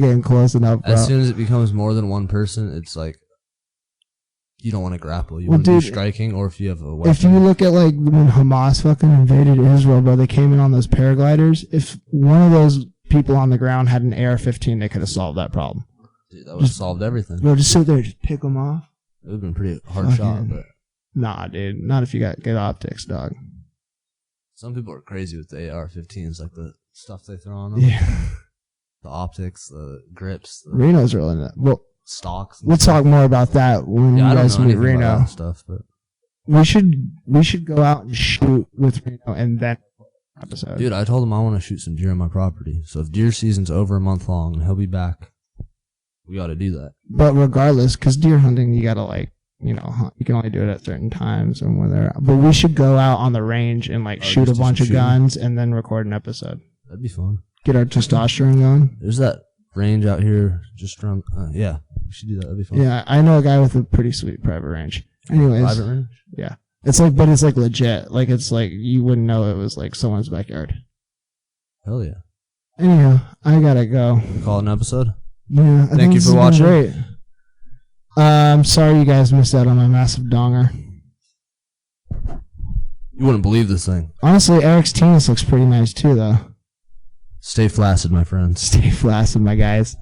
getting close enough, bro. As soon as it becomes more than one person, it's like you don't want to grapple. You want to do striking, or if you have a weapon. If you look at like when Hamas fucking invaded Israel, bro, they came in on those paragliders. If one of those people on the ground had an AR-15, they could have solved that problem. Dude, that would have solved everything. Bro, just sit there, just pick them off. It would have been a pretty hard shot, but nah, dude, not if you got good optics, dog. Some people are crazy with the AR-15s, like the stuff they throw on them. Yeah. The optics, the grips. Reno's really into that. Well, stocks. We'll talk more about that when you guys meet Reno. Stuff, but we should go out and shoot with Reno and then episode. Dude, I told him I want to shoot some deer on my property. So if deer season's over a month long and he'll be back, we got to do that. But regardless, because deer hunting, you got to like, you can only do it at certain times and when they're. But we should go out on the range and like shoot a bunch of guns and then record an episode. That'd be fun. Get our testosterone going. There's that range out here just around. Yeah, we should do that. That'd be fun. Yeah, I know a guy with a pretty sweet private range. Anyways, private range. Yeah, it's like, but it's like legit. Like it's like you wouldn't know it was like someone's backyard. Hell yeah. Anyhow, I gotta go. Call it an episode. Yeah. Thank you for watching. Great. I'm sorry you guys missed out on my massive donger. You wouldn't believe this thing. Honestly, Eric's penis looks pretty nice too, though. Stay flaccid, my friends. Stay flaccid, my guys.